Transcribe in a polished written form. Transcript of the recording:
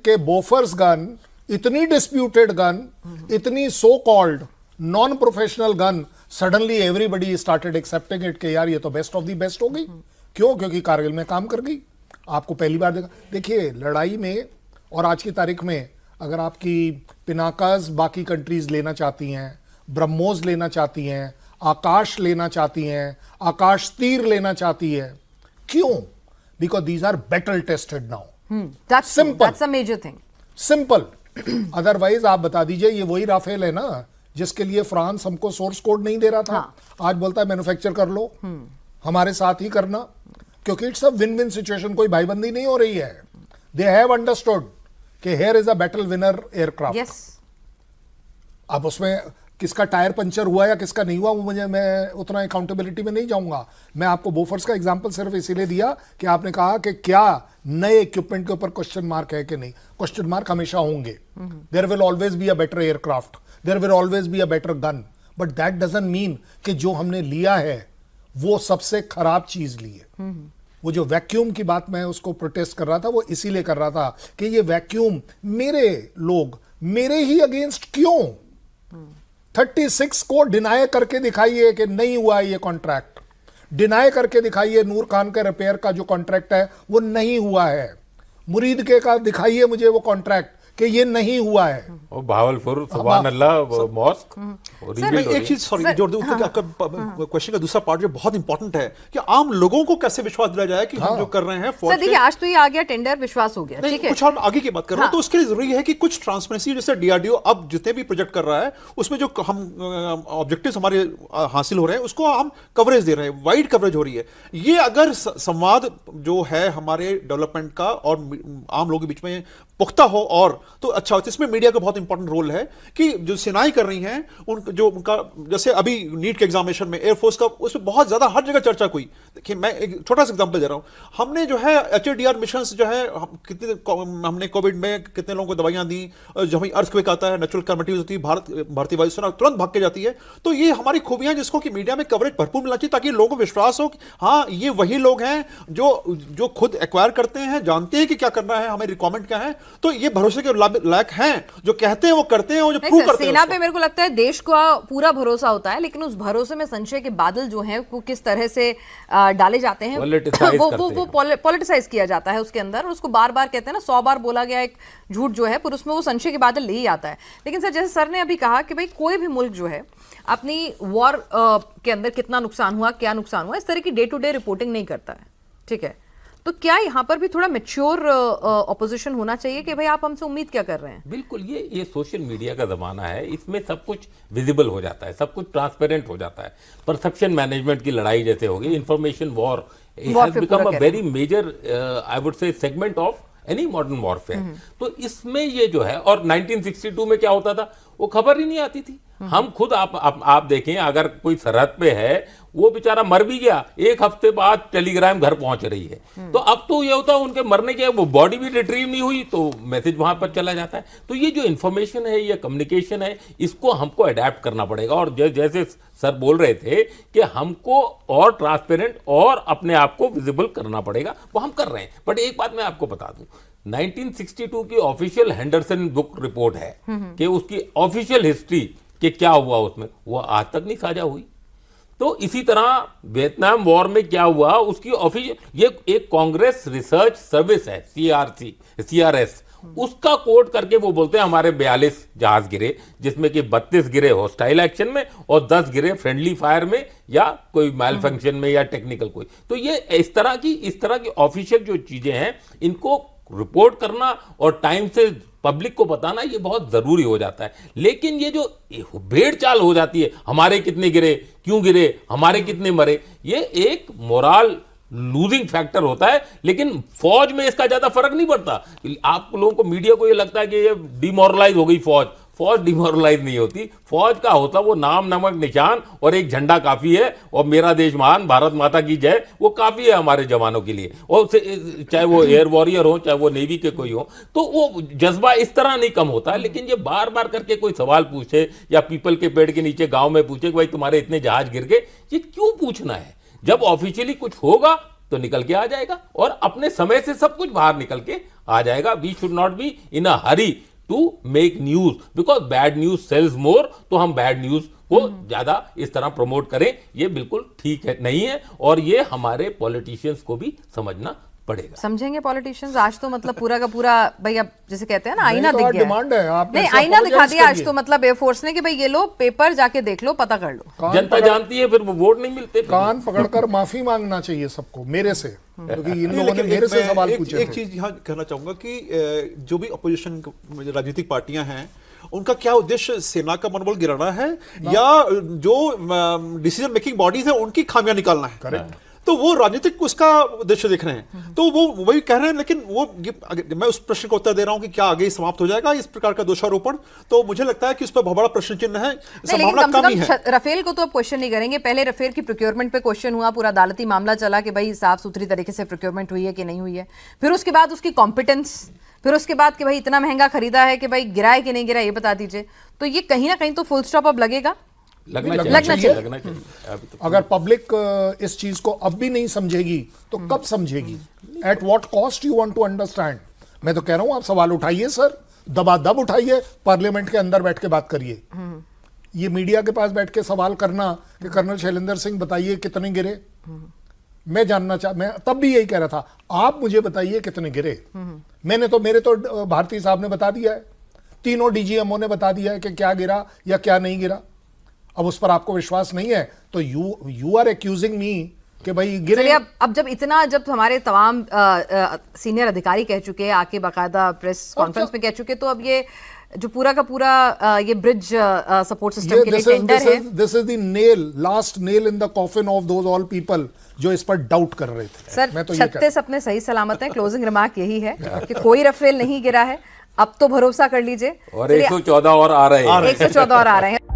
के Bofors gun, इतनी disputed gun, इतनी so called non professional gun, suddenly everybody started accepting it कि यार ये तो बेस्ट ऑफ दी बेस्ट हो गई। क्यों? क्योंकि कारगिल में काम कर गई। आपको पहली बार देखा, देखिए लड़ाई में और आज की तारीख में अगर आपकी पिनाकाज बाकी कंट्रीज लेना चाहती हैं, ब्रह्मोस लेना चाहती हैं, आकाश लेना चाहती हैं, आकाश तीर लेना चाहती है, क्यों? Because these are battle tested now. Simple, that's a major thing. Simple. Otherwise आप बता दीजिए ये वही राफेल है ना जिसके लिए फ्रांस हमको सोर्स कोड नहीं दे रहा था। हाँ। आज बोलता है मैन्युफैक्चर कर लो, हमारे साथ ही करना, क्योंकि it's a win win situation, कोई भाईबंदी नहीं हो रही है। दे हैव अंडरस्टूड कि here is a battle winner aircraft. Yes. अब उसमें किसका टायर पंचर हुआ या किसका नहीं हुआ वो मैं उतना अकाउंटेबिलिटी में नहीं जाऊंगा। मैं आपको बोफर्स का एग्जांपल सिर्फ इसीलिए दिया कि आपने कहा कि क्या नए इक्विपमेंट के ऊपर क्वेश्चन मार्क है कि नहीं। क्वेश्चन मार्क हमेशा होंगे। There will always be a better aircraft, there will always be a better gun, but that doesn't mean कि जो हमने लिया है वो सबसे खराब चीज ली है। वो जो वैक्यूम की बात मैं उसको प्रोटेस्ट कर रहा था वो इसीलिए कर रहा था कि ये वैक्यूम मेरे लोग मेरे ही अगेंस्ट क्यों? 36 को डिनाई करके दिखाइए कि नहीं हुआ ये कॉन्ट्रैक्ट, डिनाई करके दिखाइए नूर खान के रिपेयर का जो कॉन्ट्रैक्ट है वो नहीं हुआ है, मुरीद के का दिखाइए मुझे वो कॉन्ट्रैक्ट कि ये नहीं हुआ है। और भावलपुर सुभान अल्लाह मॉस्क। सर मैं एक चीज सॉरी जोड़ दूं, क्योंकि आपका क्वेश्चन का दूसरा पार्ट जो बहुत इंपॉर्टेंट है कि आम लोगों को कैसे विश्वास दिलाया जाए कि हम जो कर रहे हैं सर देखिए आज तो ये आ गया टेंडर, विश्वास हो गया, ठीक है। कुछ और आगे की बात कर रहे हैं तो उसके लिए जरूरी है कि कुछ ट्रांसपेरेंसी, जैसे डीआरडीओ अब जितने भी प्रोजेक्ट कर रहा है उसमें जो हम ऑब्जेक्टिव्स हमारे हासिल हो रहे हैं उसको हम कवरेज दे रहे हैं, वाइड कवरेज हो रही है। ये अगर संवाद जो है हमारे डेवलपमेंट का और आम लोगों के बीच में पुख्ता हो और तो अच्छा हो। इसमें मीडिया का बहुत इंपॉर्टेंट रोल है कि जो सेनाएं कर रही हैं उनका जैसे अभी नीट के एग्जामिनेशन में एयरफोर्स का उसमें बहुत ज्यादा हर जगह चर्चा हुई। देखिए मैं एक छोटा सा एग्जांपल दे रहा हूं। हमने जो है HADR मिशन जो है हमने कोविड में कितने लोगों को दवाइयां दी, जब हमें अर्थक्वेक आता है, नेचुरल कैलामिटीज होती है, भारतीय वायुसेना तुरंत भाग के जाती है। तो ये हमारी खूबियां जिसको कि मीडिया में कवरेज भरपूर मिलना चाहिए ताकि लोगों को विश्वास हो कि हाँ ये वही लोग हैं जो खुद एक्वायर करते हैं, जानते हैं कि क्या करना है, हमें रिक्वायरमेंट क्या है। तो ये भरोसे के लायक हैं, जो कहते हैं वो करते हैं और जो प्रूव करते हैं। सेना पे मेरे को लगता है देश का पूरा भरोसा होता है, लेकिन उस भरोसे में संशय के बादल जो हैं वो किस तरह से डाले जाते हैं, वो पॉलिटिसाइज किया जाता है उसके अंदर। उसको बार बार कहते हैं ना 100 बार बोला गया एक झूठ जो है पर उसमें वो संशय के बादल ले ही आता है। लेकिन सर जैसे सर ने अभी कहा कि भाई कोई भी मुल्क जो है अपनी वॉर के अंदर कितना नुकसान हुआ, क्या नुकसान हुआ, इस तरह की डे टू डे रिपोर्टिंग नहीं करता है, ठीक है। तो क्या यहाँ पर भी थोड़ा मैच्योर ऑपोजिशन होना चाहिए कि भाई आप हमसे उम्मीद क्या कर रहे हैं? बिल्कुल, ये सोशल मीडिया का जमाना है, इसमें सब कुछ विजिबल हो जाता है, सब कुछ ट्रांसपेरेंट हो जाता है। परसेप्शन मैनेजमेंट की लड़ाई जैसे होगी, information war has become a very major I would say segment of any modern warfare. तो इसमें ये जो है, और 1962 में क्या होता था वो खबर ही नहीं आती थी। हम खुद आप देखें, अगर कोई सरहद पे है वो बेचारा मर भी गया, एक हफ्ते बाद टेलीग्राम घर पहुंच रही है। तो अब तो ये होता है उनके मरने के वो बॉडी भी रिट्रीव नहीं हुई तो मैसेज वहां पर चला जाता है। तो ये जो इंफॉर्मेशन है, ये कम्युनिकेशन है, इसको हमको अडेप्ट करना पड़ेगा। और जैसे सर बोल रहे थे कि हमको और ट्रांसपेरेंट और अपने आप को विजिबल करना पड़ेगा, वो हम कर रहे हैं। बट एक बात मैं आपको बता दूं, 1962 की ऑफिशियल हेंडरसन बुक रिपोर्ट है कि उसकी ऑफिशियल हिस्ट्री कि क्या हुआ उसमें, वो आज तक नहीं साझा हुई। तो इसी तरह वियतनाम वॉर में क्या हुआ उसकी ऑफिशियल, ये एक कांग्रेस रिसर्च सर्विस है CRS, उसका कोट करके वो बोलते हैं हमारे 42 जहाज गिरे, जिसमें कि 32 गिरे हॉस्टाइल एक्शन में और 10 गिरे फ्रेंडली फायर में या कोई मैल फंक्शन में या टेक्निकल कोई। तो ये इस तरह की ऑफिशियल जो चीजें हैं इनको रिपोर्ट करना और टाइम से पब्लिक को बताना ये बहुत जरूरी हो जाता है। लेकिन ये जो भेड़ चाल हो जाती है, हमारे कितने गिरे, क्यों गिरे, हमारे कितने मरे, ये एक मोरल लूजिंग फैक्टर होता है। लेकिन फौज में इसका ज्यादा फर्क नहीं पड़ता। आप लोगों को, मीडिया को ये लगता है कि ये डिमोरलाइज हो गई फौज डिमोरलाइज नहीं होती। फौज का होता वो नाम, नमक, निशान और एक झंडा काफी है, और मेरा देश महान, भारत माता की जय, वो काफी है हमारे जवानों के लिए। और चाहे वो एयर वॉरियर हो, चाहे वो नेवी के कोई हो, तो वो जज्बा इस तरह नहीं कम होता। लेकिन ये बार बार करके कोई सवाल पूछे या पीपल के पेड़ के नीचे गांव में पूछे कि भाई तुम्हारे इतने जहाज गिर गए, ये क्यों पूछना है? जब ऑफिशियली कुछ होगा तो निकल के आ जाएगा और अपने समय से सब कुछ बाहर निकल के आ जाएगा। We should not be in a hurry to make news because bad news sells more. तो हम बैड न्यूज को ज्यादा इस तरह प्रमोट करें, ये बिल्कुल ठीक है नहीं है, और ये हमारे पॉलिटिशियंस को भी समझना पड़ेगा। समझेंगे पॉलिटिशियंस। आज तो मतलब पूरा का पूरा भाई, अब जैसे कहते हैं ना, आईना तो दिख गया डिमांड है, आपने नहीं, सब आईना दिखा apologize दिया आज करिए। तो मतलब एयरफोर्स ने कि भाई ये लो पेपर जाके देख लो, पता कर लो। जनता जानती है, फिर वो वोट नहीं मिलते। कान पकड़कर माफी मांगना चाहिए सबको मेरे से, क्योंकि इन लोगों ने लेकिन मेरे से मैं सवाल पूछे एक थे। चीज यहाँ कहना चाहूंगा कि जो भी अपोजिशन राजनीतिक पार्टियां हैं, उनका क्या उद्देश्य सेना का मनोबल गिराना है या जो डिसीजन मेकिंग बॉडीज है उनकी खामियां निकालना है? करेक्ट। तो वो राजनीतिक उसका उद्देश्य देख रहे हैं, तो वो वही कह रहे हैं। लेकिन वो मैं उस प्रश्न का उत्तर दे रहा हूं कि क्या आगे समाप्त हो जाएगा इस प्रकार का दोषारोपण? तो मुझे लगता है कि उस पर बहुत बड़ा प्रश्न चिन्ह है, संभावना कम ही है। राफेल को तो अब क्वेश्चन नहीं करेंगे। पहले राफेल की प्रोक्योरमेंट पे क्वेश्चन हुआ, पूरा अदालती मामला चला कि भाई साफ सुथरी तरीके से प्रोक्योरमेंट हुई है कि नहीं हुई है। फिर उसके बाद उसकी कॉम्पिटेंस, फिर उसके बाद कि भाई इतना महंगा खरीदा है कि भाई गिरा है कि नहीं गिरा, ये बता दीजिए। तो ये कहीं ना कहीं तो फुल स्टॉप अब लगेगा, लगना चाहिए। अभी तो अगर पब्लिक इस चीज को अब भी नहीं समझेगी तो कब समझेगी? At what cost you want to understand? मैं तो कह रहा हूं आप सवाल उठाइए सर, दबादब उठाइए, पार्लियामेंट के अंदर बैठ के बात करिए। ये मीडिया के पास बैठ के सवाल करना कि कर्नल शैलेंद्र सिंह बताइए कितने गिरे, मैं जानना मैं तब भी यही कह रहा था, आप मुझे बताइए कितने गिरे। मेरे तो भारती साहब ने बता दिया है, तीनों डीजीएमओ ने बता दिया है कि क्या गिरा या क्या नहीं गिरा। अब उस पर आपको विश्वास नहीं है तो यू आर एक्यूजिंग मी कि भाई गिरे। अब जब हमारे तमाम सीनियर अधिकारी कह चुके हैं, आके बाकायदा प्रेस कॉन्फ्रेंस में कह चुके, तो अब ये जो पूरा का पूरा ये ब्रिज सपोर्ट सिस्टम के लिए टेंडर है। This is the last nail in the coffin of those all people जो इस पर डाउट कर रहे थे। सर, मैं तो 36 अपने सही सलामत है। क्लोजिंग रिमार्क यही है कि कोई राफेल नहीं गिरा है, अब तो भरोसा कर लीजिए। और 114 और आ रहे हैं। 114 और आ रहे हैं।